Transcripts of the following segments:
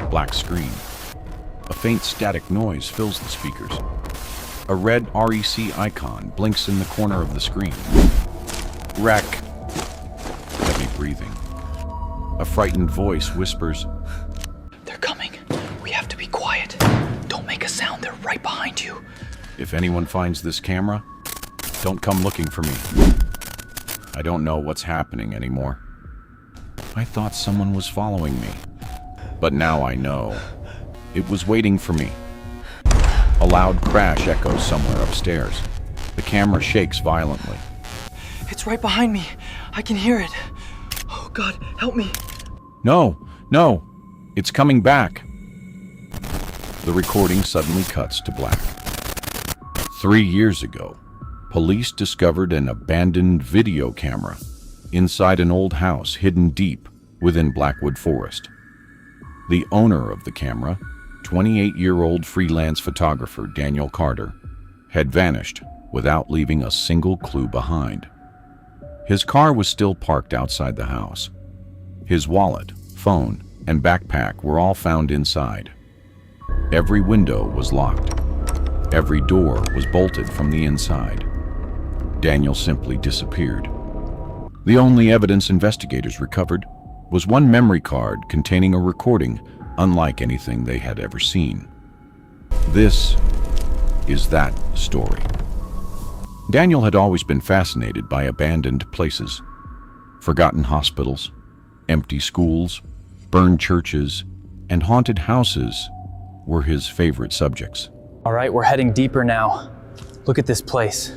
black screen. A faint static noise fills the speakers. A red REC icon blinks in the corner of the screen. Wreck. Heavy breathing. A frightened voice whispers, "They're coming. We have to be quiet. Don't make a sound. They're right behind you." "If anyone finds this camera, don't come looking for me. I don't know what's happening anymore. I thought someone was following me, but now I know. It was waiting for me." A loud crash echoes somewhere upstairs. The camera shakes violently. "It's right behind me. I can hear it. Oh God, help me." No, it's coming back. The recording suddenly cuts to black. 3 years ago, police discovered an abandoned video camera inside an old house hidden deep within Blackwood Forest. The owner of the camera, 28-year-old freelance photographer Daniel Carter, had vanished without leaving a single clue behind. His car was still parked outside the house. His wallet, phone, and backpack were all found inside. Every window was locked. Every door was bolted from the inside. Daniel simply disappeared. The only evidence investigators recovered was one memory card containing a recording unlike anything they had ever seen. This is that story. Daniel had always been fascinated by abandoned places. Forgotten hospitals, empty schools, burned churches, and haunted houses were his favorite subjects. All right, we're heading deeper now. Look at this place.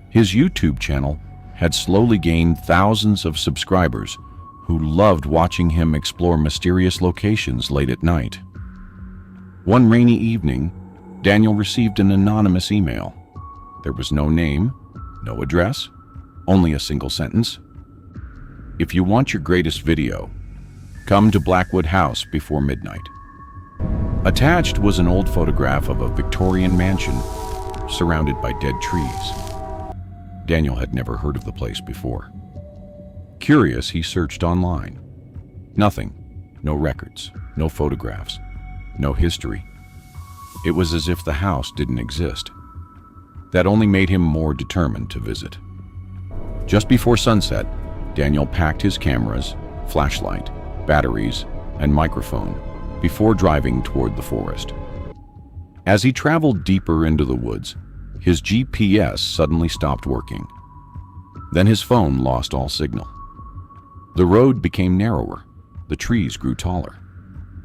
His YouTube channel had slowly gained thousands of subscribers who loved watching him explore mysterious locations late at night. One rainy evening, Daniel received an anonymous email. There was no name, no address, only a single sentence. "If you want your greatest video, come to Blackwood House before midnight." Attached was an old photograph of a Victorian mansion surrounded by dead trees. Daniel had never heard of the place before. Curious, he searched online. Nothing. No records, no photographs, no history. It was as if the house didn't exist. That only made him more determined to visit. Just before sunset, Daniel packed his cameras, flashlight, batteries, and microphone before driving toward the forest. As he traveled deeper into the woods, his GPS suddenly stopped working. Then his phone lost all signal. The road became narrower. The trees grew taller.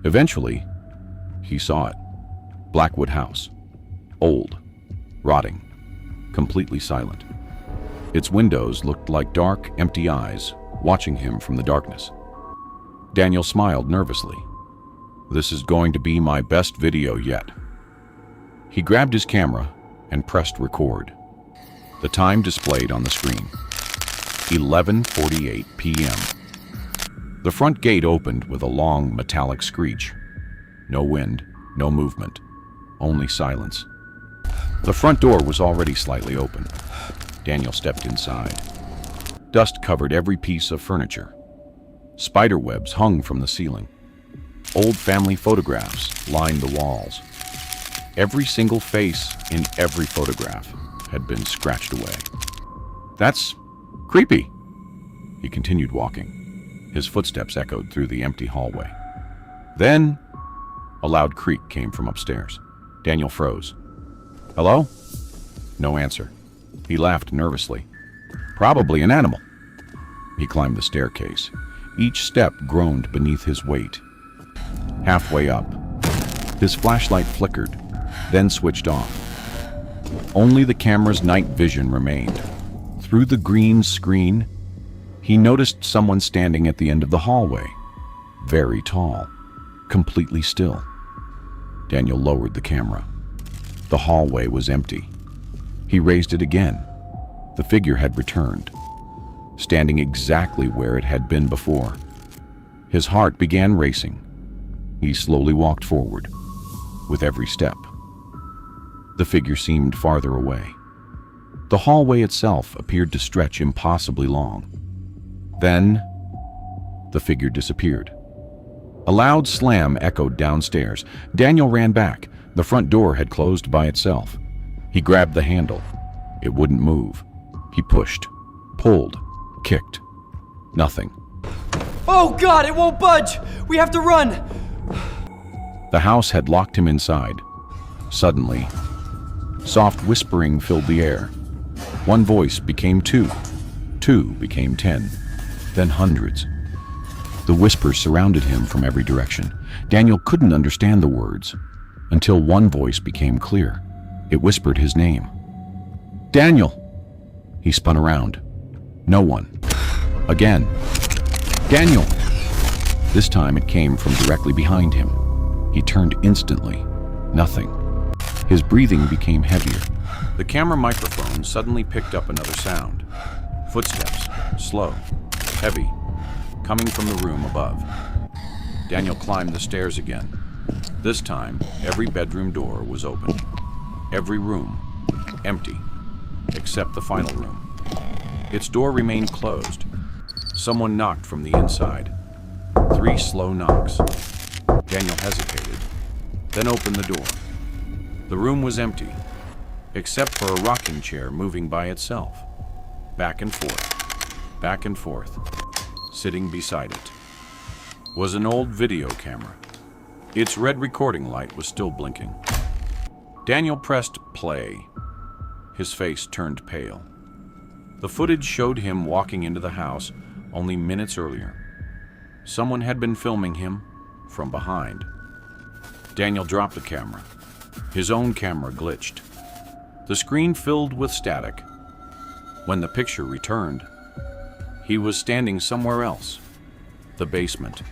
Eventually, he saw it. Blackwood House. Old, rotting, completely silent. Its windows looked like dark, empty eyes watching him from the darkness. Daniel smiled nervously. This is going to be my best video yet. He grabbed his camera and pressed record. The time displayed on the screen. 11:48 p.m. The front gate opened with a long metallic screech. No wind, no movement, only silence. The front door was already slightly open. Daniel stepped inside. Dust covered every piece of furniture. Spider webs hung from the ceiling. Old family photographs lined the walls. Every single face in every photograph had been scratched away. "That's creepy." He continued walking. His footsteps echoed through the empty hallway. Then, a loud creak came from upstairs. Daniel froze. "Hello?" No answer. He laughed nervously. "Probably an animal." He climbed the staircase. Each step groaned beneath his weight. Halfway up, his flashlight flickered, then switched off. Only the camera's night vision remained. Through the green screen, he noticed someone standing at the end of the hallway. Very tall, completely still. Daniel lowered the camera. The hallway was empty. He raised it again. The figure had returned, standing exactly where it had been before. His heart began racing. He slowly walked forward. With every step, the figure seemed farther away. The hallway itself appeared to stretch impossibly long. Then, the figure disappeared. A loud slam echoed downstairs. Daniel ran back. The front door had closed by itself. He grabbed the handle. It wouldn't move. He pushed, pulled, kicked. Nothing. Oh God, it won't budge! We have to run! The house had locked him inside. Suddenly, soft whispering filled the air. One voice became two. Two became 10. Then hundreds. The whispers surrounded him from every direction. Daniel couldn't understand the words until one voice became clear. It whispered his name. Daniel! He spun around. No one. Again. Daniel! This time it came from directly behind him. He turned instantly. Nothing. His breathing became heavier. The camera microphone suddenly picked up another sound. Footsteps, slow, heavy, coming from the room above. Daniel climbed the stairs again. This time, every bedroom door was open. Every room, empty, except the final room. Its door remained closed. Someone knocked from the inside. 3 slow knocks. Daniel hesitated, then opened the door. The room was empty, except for a rocking chair moving by itself. Back and forth, sitting beside it was an old video camera. Its red recording light was still blinking. Daniel pressed play. His face turned pale. The footage showed him walking into the house only minutes earlier. Someone had been filming him from behind. Daniel dropped the camera. His own camera glitched. The screen filled with static. When the picture returned, he was standing somewhere else. The basement.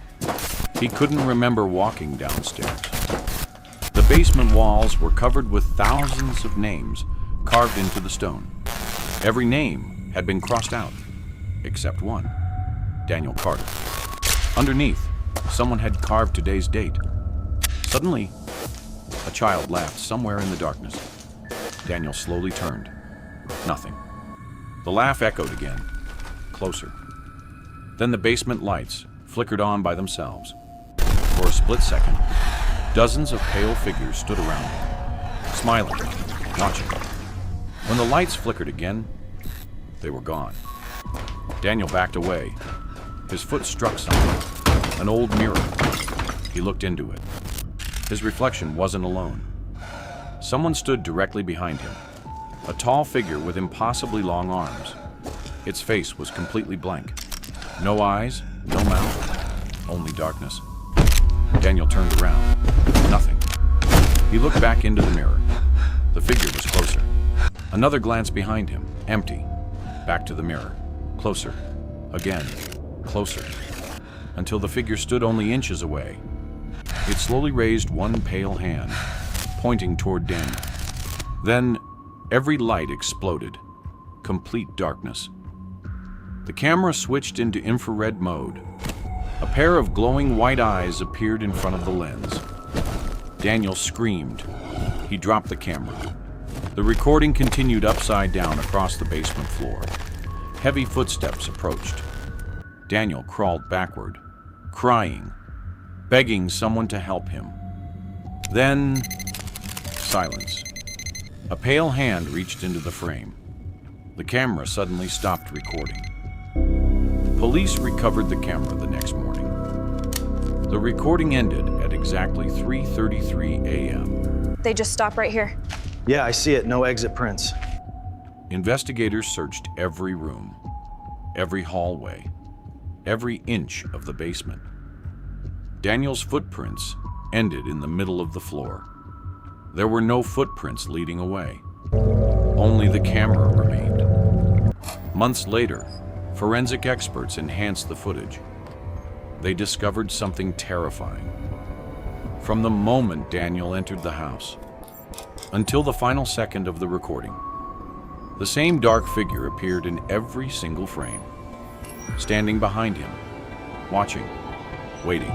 He couldn't remember walking downstairs. The basement walls were covered with thousands of names carved into the stone. Every name had been crossed out, except one. Daniel Carter. Underneath, someone had carved today's date. Suddenly, a child laughed somewhere in the darkness. Daniel slowly turned. Nothing. The laugh echoed again, closer. Then the basement lights flickered on by themselves. For a split second, dozens of pale figures stood around him, smiling, watching. When the lights flickered again, they were gone. Daniel backed away. His foot struck something, an old mirror. He looked into it. His reflection wasn't alone. Someone stood directly behind him, a tall figure with impossibly long arms. Its face was completely blank. No eyes, no mouth, only darkness. Daniel turned around. Nothing. He looked back into the mirror. The figure was closer. Another glance behind him, empty. Back to the mirror. Closer. Again. Closer. Until the figure stood only inches away. It slowly raised one pale hand, pointing toward Daniel. Then, every light exploded. Complete darkness. The camera switched into infrared mode. A pair of glowing white eyes appeared in front of the lens. Daniel screamed. He dropped the camera. The recording continued upside down across the basement floor. Heavy footsteps approached. Daniel crawled backward, crying, begging someone to help him. Then, silence. A pale hand reached into the frame. The camera suddenly stopped recording. Police recovered the camera the next morning. The recording ended at exactly 3:33 a.m. They just stop right here. Yeah, I see it. No exit prints. Investigators searched every room, every hallway, every inch of the basement. Daniel's footprints ended in the middle of the floor. There were no footprints leading away. Only the camera remained. Months later, forensic experts enhanced the footage. They discovered something terrifying. From the moment Daniel entered the house until the final second of the recording, the same dark figure appeared in every single frame, standing behind him, watching, waiting.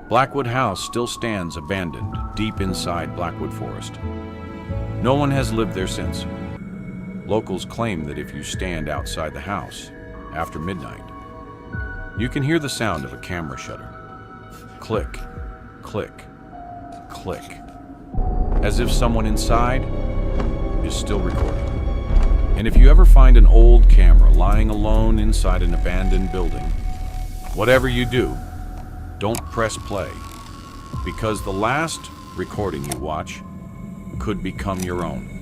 Blackwood House still stands abandoned deep inside Blackwood Forest. No one has lived there since. Locals claim that if you stand outside the house after midnight, you can hear the sound of a camera shutter. Click, click, click. As if someone inside is still recording. And if you ever find an old camera lying alone inside an abandoned building, whatever you do, don't press play, because the last recording you watch could become your own.